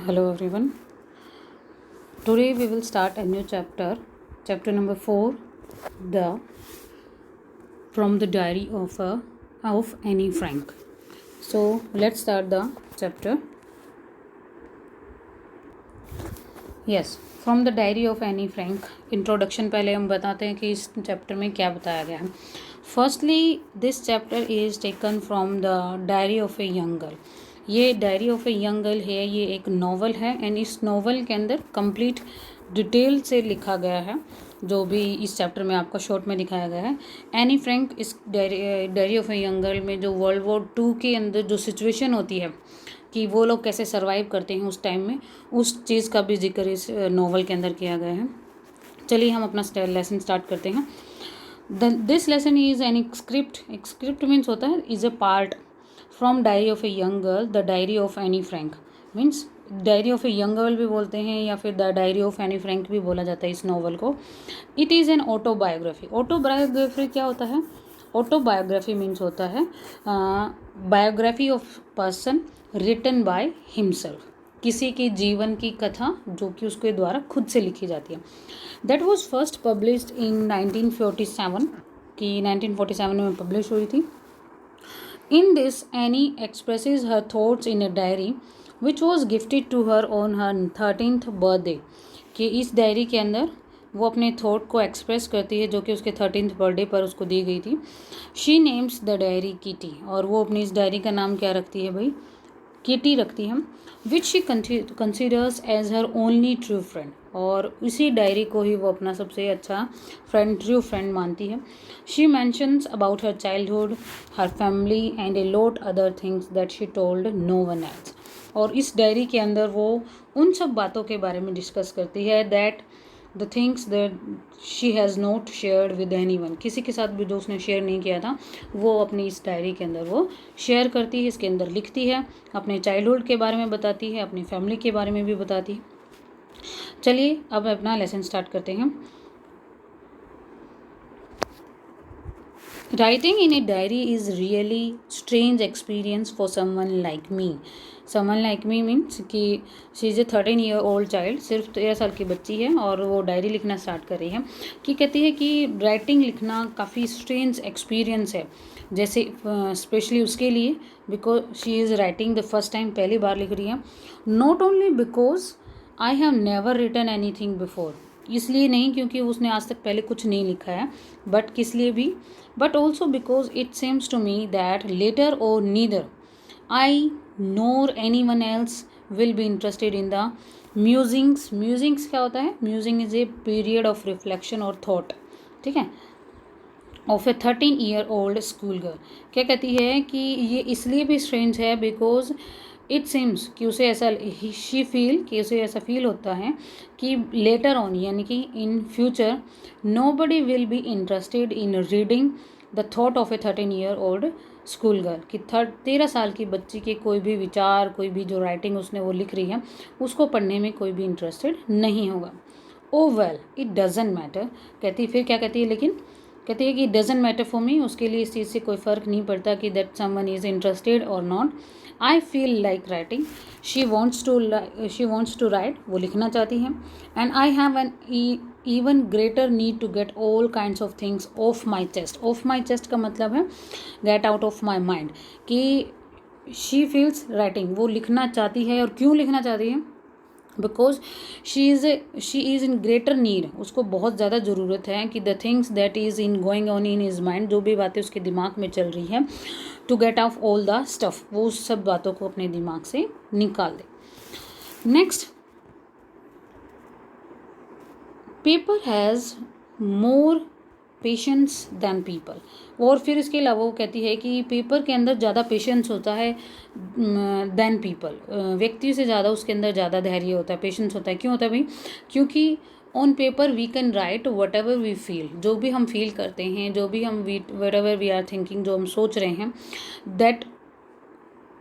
Hello everyone. Today we will start a new chapter number 4, the from the diary of Annie Frank. So let's start the chapter. Yes, from the diary of Annie Frank. Introduction पहले हम बताते हैं कि इस chapter में क्या बताया गया है. Firstly, this chapter is taken from the diary of a young girl. ये diary of a young girl है, ये एक नावल है एंड इस नावल के अंदर कंप्लीट डिटेल से लिखा गया है जो भी इस चैप्टर में आपको शॉर्ट में दिखाया गया है. एनी फ्रैंक इस diary of a young girl में जो वर्ल्ड वॉर 2 के अंदर जो सिचुएशन होती है कि वो लोग कैसे सर्वाइव करते हैं उस टाइम में, उस चीज़ का भी जिक्र इस नावल के अंदर किया गया है. चलिए हम अपना लेसन स्टार्ट करते हैं. This lesson is an script. एक स्क्रिप्ट मीन्स होता है is a part from diary of a young girl, the diary of Anne Frank. Means diary of a young girl भी बोलते हैं या फिर the diary of Anne Frank भी बोला जाता है इस नावल को. It is an autobiography. Autobiography क्या होता है? ऑटोबायोग्राफी मीन्स होता है biography of person written by himself. किसी के जीवन की कथा जो कि उसके द्वारा खुद से लिखी जाती है. That was first published in 1947 कि 1947 में पब्लिश हुई थी. In this, Annie expresses her thoughts in a diary which was gifted to her on her 13th birthday. कि इस डायरी के अंदर वो अपने थॉट को एक्सप्रेस करती है जो कि उसके 13th बर्थडे पर उसको दी गई थी. She names the diary kitty. और वो अपनी इस डायरी का नाम क्या रखती है भाई? किटी रखती है. Which she considers as her only true friend. और इसी डायरी को ही वो अपना सबसे अच्छा फ्रेंड, ट्रू फ्रेंड मानती है. She mentions about her childhood, her family and a lot other things that she told no one else. और इस डायरी के अंदर वो उन सब बातों के बारे में डिस्कस करती है that the things that she has not shared with any one. किसी के साथ भी जो उसने शेयर नहीं किया था वो अपनी इस डायरी के अंदर वो शेयर करती है. इसके अंदर लिखती है, अपने चाइल्डहुड के बारे में बताती है, अपनी फैमिली के बारे में भी बताती है. चलिए अब अपना लेसन स्टार्ट करते हैं. Writing in a diary is really strange experience for someone like me. Someone like me means कि she is a 13-year-old child. सिर्फ 13 साल की बच्ची है और वो डायरी लिखना स्टार्ट कर रही है. कि कहती है कि राइटिंग लिखना काफ़ी स्ट्रेंज एक्सपीरियंस है. जैसे स्पेशली उसके लिए because she is writing the first time, पहली बार लिख रही है. Not only because I have never written anything before. इसलिए नहीं क्योंकि उसने आज तक पहले कुछ नहीं लिखा है, बट किस लिए भी, but also because it seems to me that later on neither I nor anyone else will be interested in the musings. Musings क्या होता है? Musing is a period of reflection और थॉट, ठीक है, of a 13-year-old school girl. क्या कहती है कि ये इसलिए भी स्ट्रेंज है बिकॉज इट सीम्स कि उसे ऐसा शी फील कि उसे ऐसा फील होता है कि लेटर ऑन यानी कि in future nobody will be interested in reading the thought of a 13-year-old school girl. कि 13 साल की बच्ची के कोई भी विचार, कोई भी जो राइटिंग उसने वो लिख रही है उसको पढ़ने में कोई भी इंटरेस्टेड नहीं होगा. ओ वेल इट डजेंट मैटर. कहती फिर क्या कहती है, लेकिन कहती है कि डजेंट मैटर फॉर मी. उसके लिए इस चीज़ से कोई फ़र्क नहीं पड़ता कि दैट समवन इज़ इंटरेस्टेड और नॉट. I feel like writing. She wants to write. वो लिखना चाहती है. And I have an even greater need to get all kinds of things off my chest. off my chest का मतलब है get out of my mind. कि she feels writing, वो लिखना चाहती है. और क्यों लिखना चाहती है? Because she is in greater need. उसको बहुत ज़्यादा ज़रूरत है कि the things that is in going on in his mind, जो भी बातें उसके दिमाग में चल रही है, to get off all the stuff, वो उस सब बातों को अपने दिमाग से निकाल दे. Next, paper has more patience than people. और फिर इसके अलावा वो कहती है कि पेपर के अंदर ज़्यादा पेशेंस होता है दैन पीपल. व्यक्ति से ज़्यादा उसके अंदर ज़्यादा धैर्य होता है, पेशेंस होता है. क्यों होता है भाई? क्योंकि on paper we can write whatever we feel. जो भी हम फील करते हैं, जो भी हम whatever we are thinking, जो हम सोच रहे हैं, that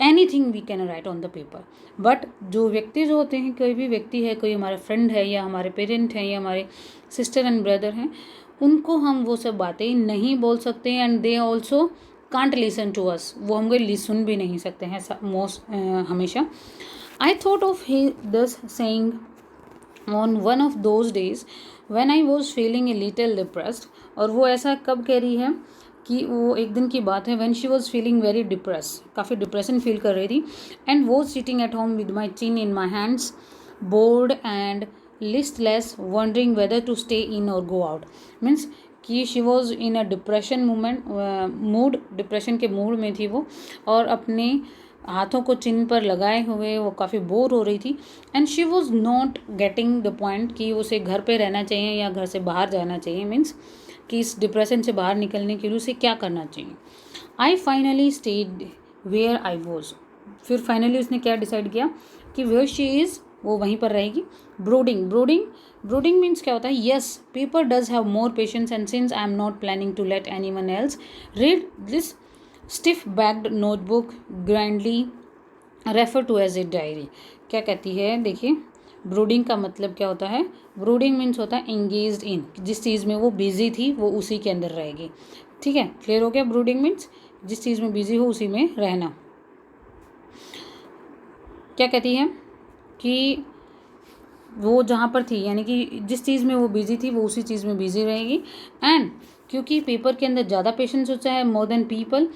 anything we can write on the paper. But जो व्यक्ति जो होते हैं, कोई भी व्यक्ति है, कोई हमारा फ्रेंड है या हमारे पेरेंट हैं या हमारे सिस्टर एंड ब्रदर हैं, उनको हम वो सब बातें नहीं बोल सकते. And they also can't listen to us. वो हमको सुन भी नहीं सकते हैं हमेशा. I thought of this saying on one of those days when I was feeling a little depressed. और वो ऐसा कब कह रही है कि वो एक दिन की बात है when she was feeling very depressed, काफ़ी डिप्रेशन फील कर रही थी, and was sitting at home with my chin in my hands, bored and listless, wondering whether to stay in or go out. Means कि she was in a depression mood, depression के mood में थी वो, और अपने हाथों को चिन्ह पर लगाए हुए वो काफ़ी बोर हो रही थी. And she was not getting the point कि उसे घर पे रहना चाहिए या घर से बाहर जाना चाहिए. मीन्स कि इस डिप्रेशन से बाहर निकलने के लिए उसे क्या करना चाहिए. I finally stayed where I was. फिर फाइनली उसने क्या डिसाइड किया कि वेयर शी इज़, वो वहीं पर रहेगी. ब्रोडिंग मीन्स क्या होता है. Yes, paper does have more patience and since I am not planning to let anyone else read this stiff backed notebook grandly refer to as a diary. क्या कहती है देखिए, ब्रूडिंग का मतलब क्या होता है. ब्रूडिंग मीन्स होता है एंगेज्ड इन, जिस चीज़ में वो बिजी थी वो उसी के अंदर रहेगी. ठीक है, क्लियर हो गया. ब्रूडिंग मीन्स जिस चीज़ में बिजी हो उसी में रहना. क्या कहती है कि वो जहाँ पर थी, यानी कि जिस चीज़ में वो बिजी थी वो उसी चीज़ में बिजी रहेगी. एंड क्योंकि पेपर के अंदर ज़्यादा पेशेंस होता है मोर देन पीपल,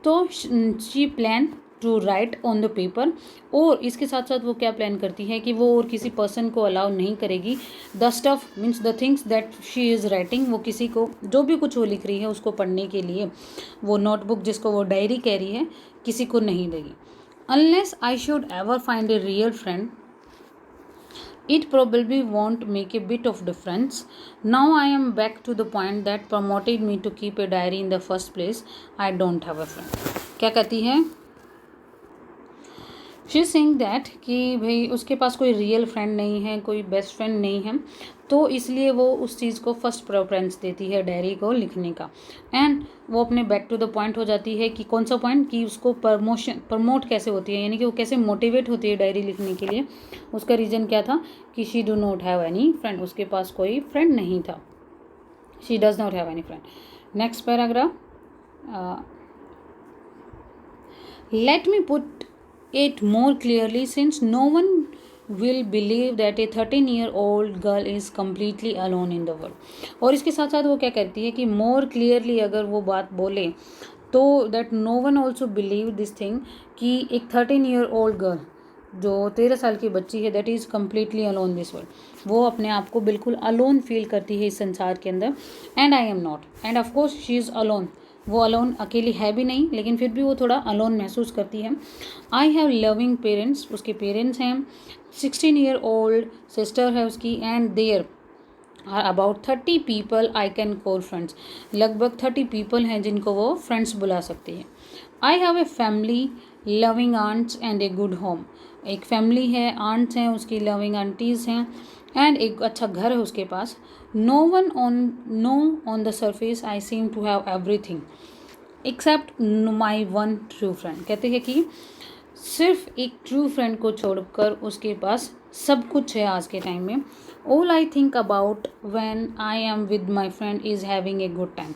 तो she plan to write on the paper. और इसके साथ साथ वो क्या प्लान करती है कि वो और किसी पर्सन को अलाउ नहीं करेगी the stuff means the things that she is writing, वो किसी को जो भी कुछ वो लिख रही है उसको पढ़ने के लिए वो नोटबुक जिसको वो डायरी कह रही है किसी को नहीं देगी. Unless I should ever find a real friend it probably won't make a bit of difference. Now I am back to the point that promoted me to keep a diary in the first place. I don't have a friend. क्या कहती है. She is saying that कि भाई उसके पास कोई real friend नहीं है, कोई बेस्ट फ्रेंड नहीं है, तो इसलिए वो उस चीज़ को फर्स्ट प्रेफरेंस देती है डायरी को लिखने का. एंड वो अपने बैक टू द पॉइंट हो जाती है कि कौन सा पॉइंट, कि उसको प्रमोट कैसे होती है, यानी कि वो कैसे मोटिवेट होती है डायरी लिखने के लिए. उसका रीज़न क्या था कि she do not have any friend, उसके पास कोई फ्रेंड नहीं था. She does not have any friend. Next paragraph. Let me put it more clearly, since no one will believe that a 13-year-old girl is completely alone in the world. और इसके साथ साथ वो क्या कहती है कि more clearly अगर वो बात बोले तो that no one also believe this thing कि एक 13-year-old girl जो 13 साल की बच्ची है that is completely alone this world, वो अपने आप को बिल्कुल alone फील करती है इस संसार के अंदर. and I am not, and of course she is alone. वो अलोन अकेली है भी नहीं, लेकिन फिर भी वो थोड़ा अलोन महसूस करती है. आई हैव लविंग पेरेंट्स, उसके पेरेंट्स हैं. 16-year-old सिस्टर है उसकी. And there are about 30 people I can call friends. लगभग 30 पीपल हैं जिनको वो फ्रेंड्स बुला सकती है. I have a family, loving aunts and a good home. एक फैमिली है, आंट्स हैं उसकी, लविंग आंटीज़ हैं, एंड एक अच्छा घर है उसके पास. No on the surface I seem to have everything except my one true friend. कहते हैं कि सिर्फ एक ट्रू फ्रेंड को छोड़कर उसके पास सब कुछ है आज के टाइम में. All I think about when I am with my friend is having a good time.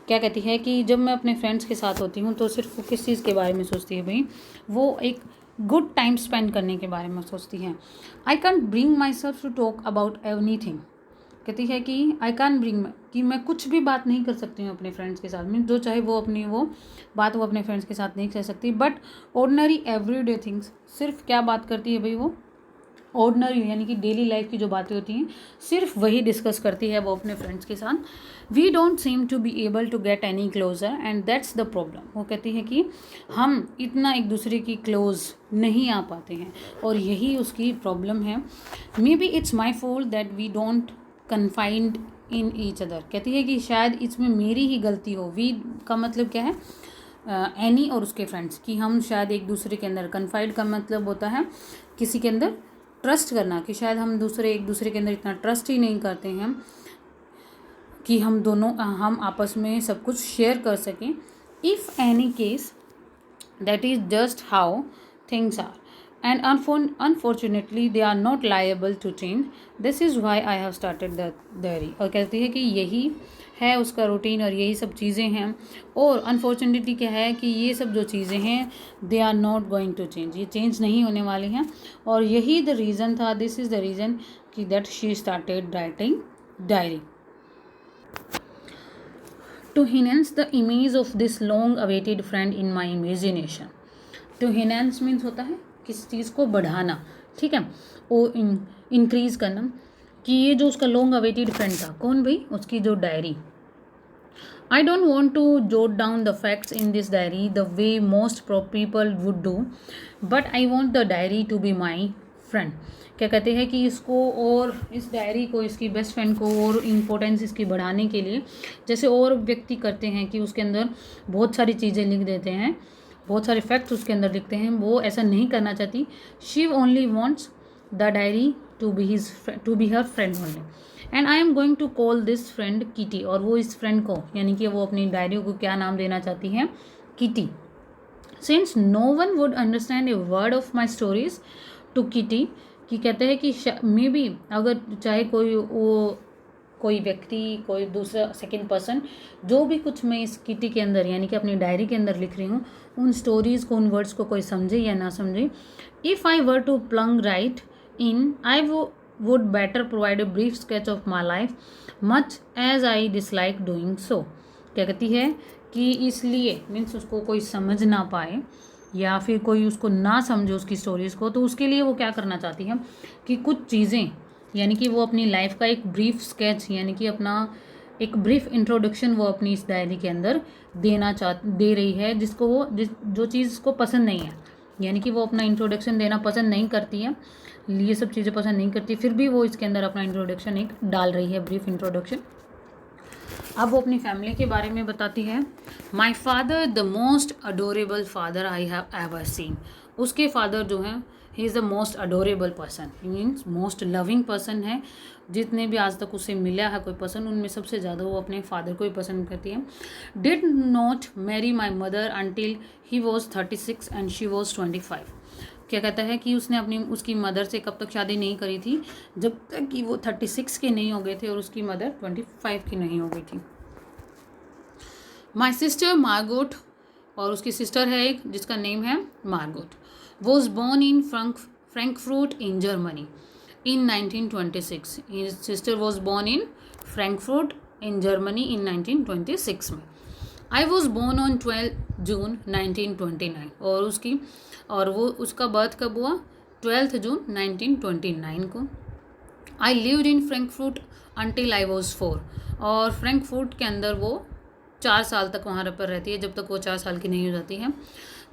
क्या कहती है कि जब मैं अपने फ्रेंड्स के साथ होती हूँ तो सिर्फ वो किस चीज़ के बारे में सोचती है भाई, वो एक गुड टाइम स्पेंड करने के बारे में सोचती है. I can't bring my self to talk about anything. कहती है कि आई कैन ब्रिंग, कि मैं कुछ भी बात नहीं कर सकती हूँ अपने फ्रेंड्स के साथ में, जो चाहे वो अपनी वो बात वो अपने फ्रेंड्स के साथ नहीं कर सकती. बट ऑर्डनरी एवरीडे थिंग्स, सिर्फ क्या बात करती है भाई वो ऑर्डनरी, यानी कि डेली लाइफ की जो बातें होती हैं सिर्फ वही डिस्कस करती है वो अपने फ्रेंड्स के साथ. We don't seem to be able to get any closer and that's the problem. वो कहती है कि हम इतना एक दूसरे की क्लोज नहीं आ पाते हैं और यही उसकी प्रॉब्लम है. Maybe it's my fault that we don't confined in each other. कहती है कि शायद इसमें मेरी ही गलती हो. वी का मतलब क्या है, एनी और उसके फ्रेंड्स, कि हम शायद एक दूसरे के अंदर, कन्फाइड का मतलब होता है किसी के अंदर ट्रस्ट करना, कि शायद हम एक दूसरे के अंदर इतना ट्रस्ट ही नहीं करते हैं कि हम आपस में सब कुछ शेयर कर सकें. If any case that is just how things are. and unfortunately they are not liable to change. This is why I have started the diary. और कहती है कि यही है उसका रूटीन और यही सब चीज़ें हैं, और अनफॉर्चुनेटली क्या है कि ये सब जो चीज़ें हैं they are not going to change, ये चेंज नहीं होने वाली हैं, और यही द रीज़न था, दिस इज़ द रीज़न कि that she started writing diary. To enhance the image of this long awaited friend in my imagination. To enhance means होता है किसी चीज़ को बढ़ाना, ठीक है, वो इंक्रीज करना, कि ये जो उसका लॉन्ग अवेटेड फ्रेंड था, कौन भाई, उसकी जो diary. I don't want to jot down the facts in this diary the way most people would do, but I want the diary to be my friend. क्या कहते हैं कि इसको और इस डायरी को, इसकी बेस्ट फ्रेंड को और इम्पोर्टेंस इसकी बढ़ाने के लिए, जैसे और व्यक्ति करते हैं कि उसके अंदर बहुत सारी चीज़ें लिख देते हैं, बहुत सारे फैक्ट्स उसके अंदर लिखते हैं, वो ऐसा नहीं करना चाहती. She only wants the diary to be her friend only, and I am going to call this friend Kitty. और वो इस फ्रेंड को, यानी कि वो अपनी डायरी को क्या नाम देना चाहती हैं, Kitty. Since no one would understand a word of my stories to Kitty, कि कहते हैं कि मे बी अगर चाहे कोई व्यक्ति, कोई दूसरा सेकंड पर्सन, जो भी कुछ मैं इस किटी के अंदर, यानी कि अपनी डायरी के अंदर लिख रही हूँ, उन स्टोरीज़ को, उन वर्ड्स को कोई समझे या ना समझे, if I were to plunge right in, I would better provide a brief sketch of my life much as I dislike doing so. क्या कहती है कि इसलिए मीन्स उसको कोई समझ ना पाए या फिर कोई उसको ना समझे उसकी स्टोरीज़ को, तो उसके लिए वो क्या करना चाहती है कि कुछ चीज़ें, यानी कि वो अपनी लाइफ का एक ब्रीफ स्केच, यानी कि अपना एक ब्रीफ इंट्रोडक्शन वो अपनी इस डायरी के अंदर दे रही है, जिसको वो जो चीज़ को पसंद नहीं है, यानी कि वो अपना इंट्रोडक्शन देना पसंद नहीं करती है, ये सब चीज़ें पसंद नहीं करती, फिर भी वो इसके अंदर अपना इंट्रोडक्शन एक डाल रही है, ब्रीफ इंट्रोडक्शन. अब वो अपनी फैमिली के बारे में बताती है. My father the most adorable father I have ever seen. उसके फादर जो हैं, he is the most adorable person, means most loving person है. जितने भी आज तक उसे मिला है कोई पर्सन, उनमें सबसे ज़्यादा वो अपने फादर को ही पसंद करती है. Did not marry my mother until he was 36 and she was 25. क्या कहता है कि उसने उसकी मदर से कब तक शादी नहीं करी थी, जब तक कि वो 36 के नहीं हो गए थे और उसकी मदर 25 की नहीं हो गई थी. माई सिस्टर मार्गोट, और उसकी सिस्टर है एक जिसका नेम है Margot, was born in Frankfurt in Germany in 1926. His sister was born in Frankfurt in Germany in 1926 में. I was born on 12 June 1929. और वो उसका बर्थ कब हुआ, 12 जून 1929 को. I lived in Frankfurt until I was 4. और Frankfurt के अंदर वो 4 साल तक वहाँ पर रहती है, जब तक वो 4 साल की नहीं हो जाती है.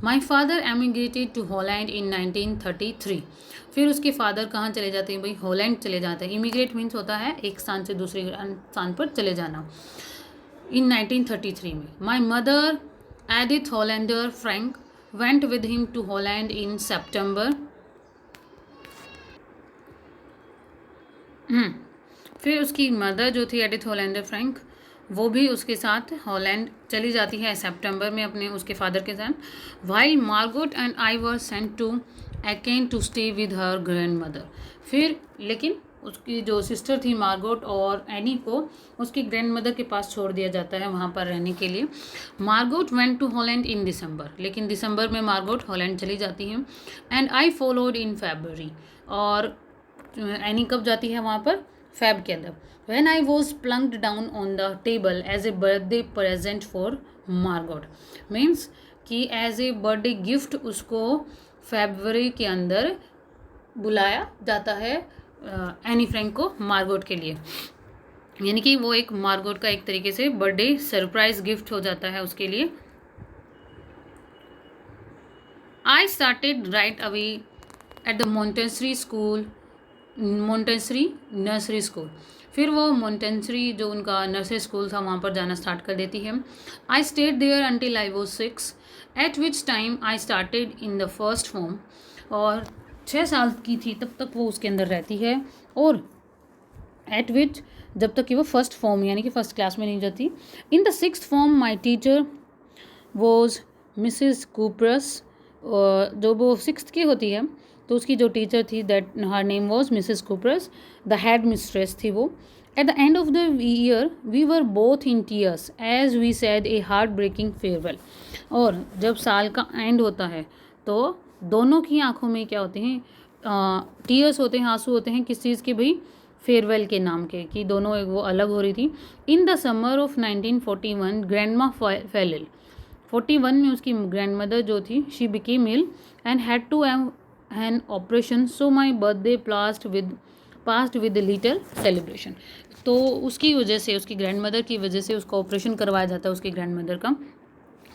माई फादर एमिग्रेटेड टू हॉलैंड इन 1933. फिर उसके फादर कहाँ चले जाते हैं भाई, हॉलैंड चले जाते हैं. इमिग्रेट मीन्स होता है एक स्थान से दूसरे स्थान पर चले जाना. इन 1933 में. My mother Edith Hollander Frank went with him to Holland in September. फिर उसकी मदर जो थी एडिथ हॉलैंडर फ्रैंक, वो भी उसके साथ हॉलैंड चली जाती है सितंबर में अपने उसके फादर के साथ. while Margot and I were sent to Aken to stay with her grandmother. फिर लेकिन उसकी जो सिस्टर थी मार्गोट और एनी को उसकी ग्रैंड मदर के पास छोड़ दिया जाता है वहाँ पर रहने के लिए. Margot went to Holland in December. लेकिन दिसंबर में मार्गोट हॉलैंड चली जाती है. And I followed in February. और एनी कब जाती है वहाँ पर, फेब के अंदर. When I was plunked down on the table as a birthday present for Margot. Means कि एज ए बर्थडे गिफ्ट उसको फेब्रुअरी के अंदर बुलाया जाता है एनी फ्रैंक को मार्गोट के लिए, यानी कि वो एक मार्गोट का एक तरीके से बर्थडे सरप्राइज गिफ्ट हो जाता है उसके लिए. I started right away at the Montessori nursery school. फिर वो मोंटेसरी जो उनका नर्सरी स्कूल था वहाँ पर जाना स्टार्ट कर देती है. I stayed there until I was 6 at which time I started in the first form. और 6 साल की थी तब तक वो उसके अंदर रहती है. और एट विच, जब तक कि वो फर्स्ट फॉर्म यानी कि फर्स्ट क्लास में नहीं जाती. In the 6th form my teacher was Mrs Kuipers. जो वो 6th की होती है तो उसकी जो टीचर थी that her name was Mrs Coopers, the head mistress थी वो. At the end of the year we were both in tears as we said a heart breaking farewell. और जब साल का एंड होता है तो दोनों की आंखों में क्या होते हैं, टीयर्स होते हैं, आंसू होते हैं. किस चीज़ के भाई? फेयरवेल के नाम के, कि दोनों एक वो अलग हो रही थी. In the summer of 1941 grandma fell ill. 41 में उसकी ग्रैंड मदर जो थी she became ill and had to have an operation, so my birthday passed with little celebration. तो उसकी वजह से, उसकी ग्रैंड मदर की वजह से उसका ऑपरेशन करवाया जाता है उसकी ग्रैंड मदर का.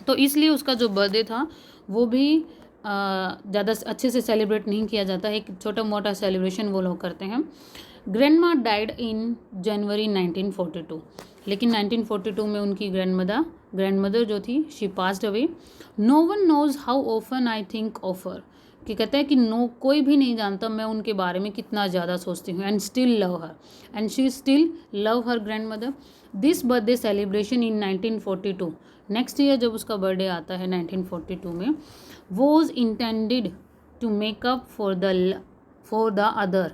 तो इसलिए उसका जो बर्थडे था वो भी ज़्यादा अच्छे से सेलिब्रेट नहीं किया जाता है, एक छोटा मोटा सेलिब्रेशन वो लोग करते हैं. Grandma died in January 1942. लेकिन 1942 में उनकी ग्रैंड मदर जो थी she passed away. No one knows how often I think of her. कि कहता है कि कोई भी नहीं जानता मैं उनके बारे में कितना ज़्यादा सोचती हूँ. And still love her, and she still love her grandmother. This birthday celebration in 1942, next year जब उसका बर्थडे आता है 1942 में, was intended to make up for the other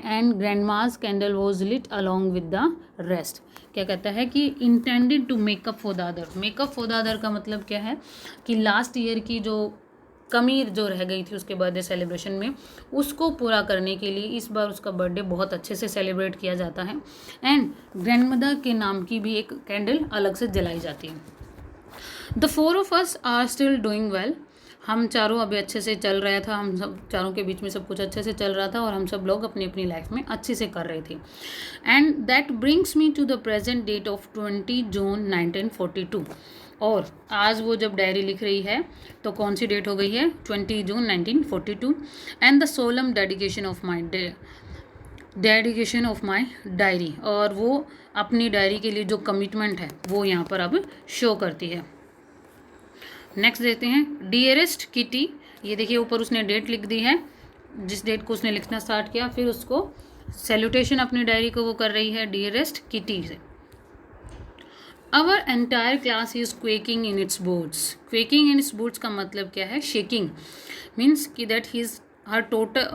and grandma's candle was lit along with the rest. क्या कहता है कि intended to make up for the other. Make up for the other का मतलब क्या है कि लास्ट ईयर की जो कमी जो रह गई थी उसके बर्थडे सेलिब्रेशन में, उसको पूरा करने के लिए इस बार उसका बर्थडे बहुत अच्छे से सेलिब्रेट किया जाता है. एंड ग्रैंडमदर के नाम की भी एक कैंडल अलग से जलाई जाती है. The four of us are still doing well. हम चारों अभी अच्छे से चल रहा था, हम सब चारों के बीच में सब कुछ अच्छे से चल रहा था और हम सब लोग अपनी अपनी लाइफ में अच्छे से कर रहे थे. And that brings me to the present date of 20 June 1942. और आज वो जब डायरी लिख रही है तो कौन सी डेट हो गई है? 20 June 1942. And the solemn dedication of my diary. और वो अपनी डायरी के लिए जो कमिटमेंट है वो यहाँ पर अब शो करती है. नेक्स्ट देखते हैं डियरेस्ट किटी. ये देखिए ऊपर उसने डेट लिख दी है, जिस डेट को उसने लिखना स्टार्ट किया, फिर उसको सैल्यूटेशन अपनी डायरी को वो कर रही है डियरेस्ट किटी से. Our entire class is quaking in its boots. Quaking in its boots का मतलब क्या है? शेकिंग. मीन्स कि that her total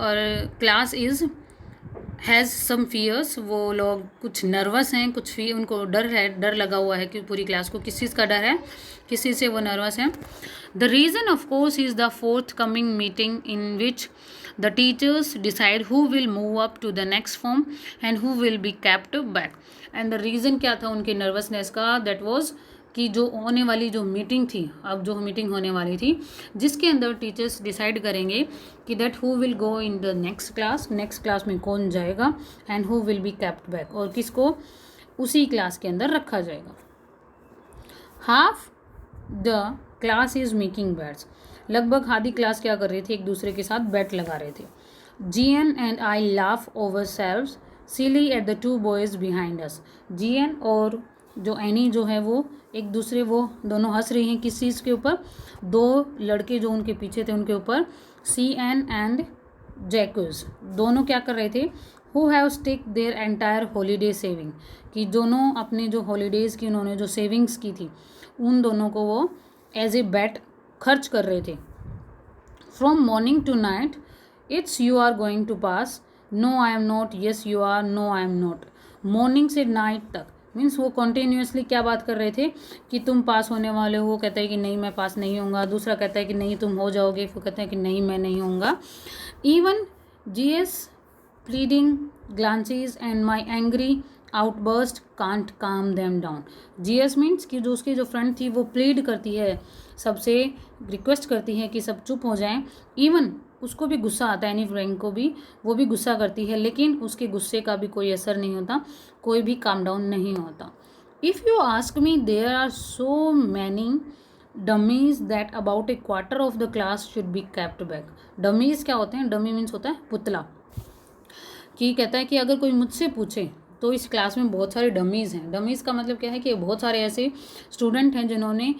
class is has some fears. वो लोग कुछ नर्वस हैं, कुछ उनको डर है, डर लगा हुआ है कि पूरी क्लास को किस चीज़ का डर है, किस चीज़ से वो नर्वस है. The reason of course is the forthcoming meeting in which the teachers decide who will move up to the next form and who will be kept back. And the reason क्या था उनकी nervousness का? That was कि जो होने वाली जो meeting थी, अब जो मीटिंग होने वाली थी जिसके अंदर टीचर्स डिसाइड करेंगे कि that who will go in the next class में कौन जाएगा, and who will be kept back, और किसको उसी क्लास के अंदर रखा जाएगा. Half the class is making bats. लगभग आधी क्लास क्या कर रही थी? एक दूसरे के साथ बैट लगा रहे थे. GN and I laugh ourselves silly at the two boys behind us. GN और जो एनी जो है वो एक दूसरे, वो दोनों हंस रही हैं किस चीज़ के ऊपर? दो लड़के जो उनके पीछे थे उनके ऊपर. सी एन एंड जैक्यूज दोनों क्या कर रहे थे? Who have stick their entire holiday saving. कि दोनों अपने जो हॉलीडेज़ की उन्होंने जो सेविंग्स की थी उन दोनों को वो एज ए बैट खर्च कर रहे थे. From morning to night it's you are going to pass, no I am not, yes you are, no I am not. Morning से नाइट तक मीन्स वो कॉन्टीन्यूसली क्या बात कर रहे थे कि तुम पास होने वाले हो. कहता है कि नहीं मैं पास नहीं होऊंगा. दूसरा कहता है कि नहीं तुम हो जाओगे. फिर कहता है कि नहीं मैं नहीं होऊंगा. Even GS pleading glances and my angry outburst can't काम देम डाउन. जीएस मीन्स कि जो उसकी जो फ्रेंड थी वो प्लीड करती है, सबसे रिक्वेस्ट करती है कि सब चुप हो जाएं. इवन उसको भी गुस्सा आता है, एनी फ्रैंक को भी, वो भी गुस्सा करती है, लेकिन उसके गुस्से का भी कोई असर नहीं होता, कोई भी काम डाउन नहीं होता. If you ask me there are so many dummies that about a quarter of the class should be kept back. Dummies क्या होते हैं? डमी मीन्स होता है पुतला. कि कहता है कि अगर कोई मुझसे पूछे तो इस क्लास में बहुत सारे डमीज़ हैं. डमीज़ का मतलब क्या है कि बहुत सारे ऐसे स्टूडेंट हैं जिन्होंने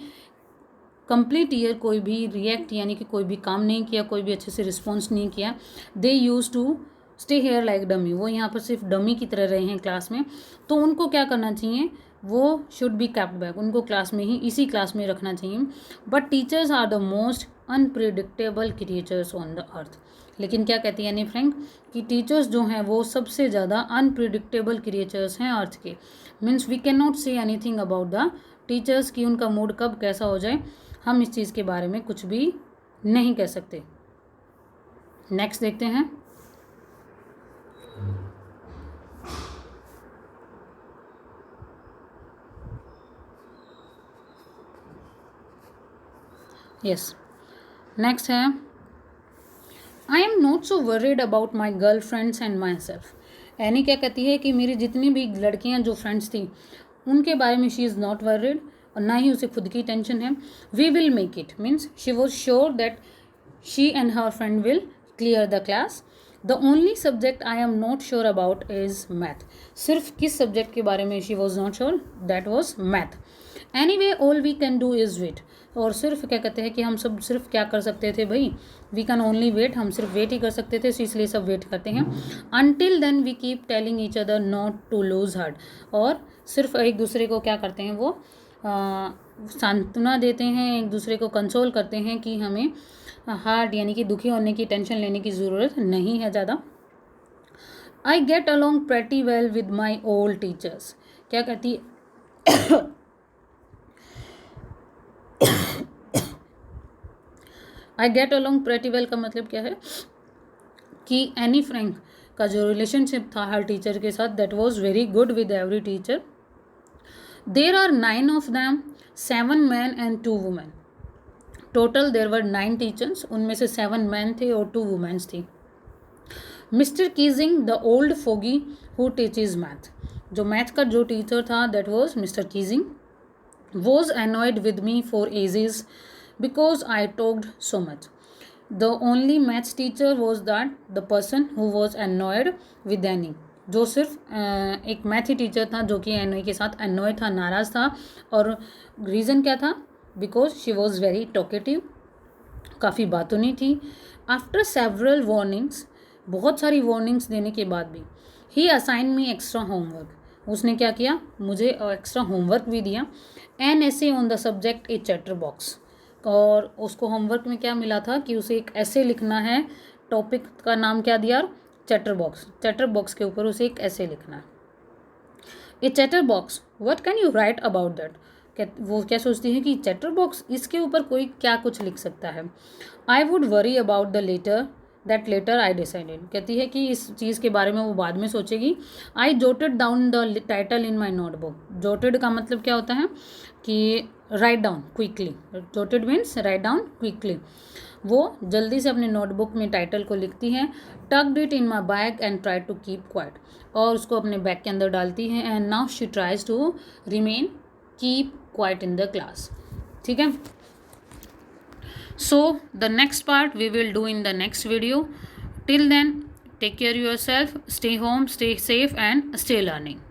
कंप्लीट ईयर कोई भी रिएक्ट यानी कि कोई भी काम नहीं किया, कोई भी अच्छे से रिस्पॉन्स नहीं किया. They use to stay here like dummy. वो यहाँ पर सिर्फ डमी की तरह रहे हैं क्लास में. तो उनको क्या करना चाहिए? वो शुड बी कैप्ट बैक, उनको क्लास में ही इसी क्लास में रखना चाहिए. But teachers are the most unpredictable creatures on the earth. लेकिन क्या कहती है एनी फ्रैंक कि टीचर्स जो हैं वो सबसे ज़्यादा अनप्रिडिक्टेबल क्रिएचर्स हैं अर्थ के. Means we can not say anything about the teachers कि उनका मूड कब कैसा हो जाए, हम इस चीज़ के बारे में कुछ भी नहीं कह सकते. नेक्स्ट देखते हैं. यस, नेक्स्ट है आई am not so worried about my girl friends and my self. Any क्या कहती है कि मेरी जितनी भी लड़कियां जो फ्रेंड्स थी उनके बारे में शी इज़ नॉट वरीड, और ना ही उसे खुद की टेंशन है. We will make it means she was sure that she and her friend will clear the class. The only subject I am not sure about is math. सिर्फ किस subject के बारे में she was not sure, that was math. Anyway all we can do is wait. और सिर्फ क्या कहते हैं कि हम सब सिर्फ क्या कर सकते थे भाई, वी कैन ओनली वेट, हम सिर्फ वेट ही कर सकते थे, इसलिए सब वेट करते हैं. Until then we keep telling each other not to lose heart. और सिर्फ एक दूसरे को क्या करते हैं वो सांत्वना देते हैं, एक दूसरे को कंसोल करते हैं कि हमें हार्ट यानी कि दुखी होने की, टेंशन लेने की ज़रूरत नहीं है ज़्यादा. I get along pretty well with my old teachers. क्या कहती है I get along pretty well का मतलब क्या है कि एनी फ्रैंक का जो रिलेशनशिप था हर टीचर के साथ, that was very good with every teacher. There are 9 of them, 7 man and 2 women. Total there were 9 teachers, उनमें से 7 मैन थे और 2 वुमेन्स थी. Mr Keesing the old fogey who teaches math. जो मैथ का जो टीचर था that was Mr Keesing. was annoyed with me for ages because I talked so much. The only maths teacher was that the person who was annoyed with Annie. जो सिर्फ एक math ही teacher था जो कि any के साथ अनोय था, नाराज़ था. और रीज़न क्या था, because she was very talkative, काफ़ी बातूनी थी. आफ्टर सेवरल वार्निंग्स, बहुत सारी वार्निंग्स देने के बाद भी, ही असाइन मी एक्स्ट्रा होमवर्क. उसने क्या किया, मुझे एक्स्ट्रा होमवर्क भी दिया. एन ऐसे on the subject A chatter box. और उसको होमवर्क में क्या मिला था कि उसे एक ऐसे लिखना है, टॉपिक का नाम क्या दिया, चैटर बॉक्स. चैटर बॉक्स के ऊपर उसे एक ऐसे लिखना है. A chatterbox, what can you write about that. वो क्या सोचती है कि चैटर बॉक्स, इसके ऊपर कोई क्या कुछ लिख सकता है. I would worry about the letter that letter I decided. कहती है कि इस चीज़ के बारे में वो बाद में सोचेगी. I jotted down the title in my notebook. Jotted का मतलब क्या होता है कि write down quickly. Jotted means write down quickly. वो जल्दी से अपने नोटबुक में टाइटल को लिखती है. Tucked it in my bag and try to keep quiet. और उसको अपने बैग के अंदर डालती है. And now she tries to remain keep quiet in the class. ठीक है. So the next part we will do in the next video. Till then, take care of yourself, stay home, stay safe and stay learning.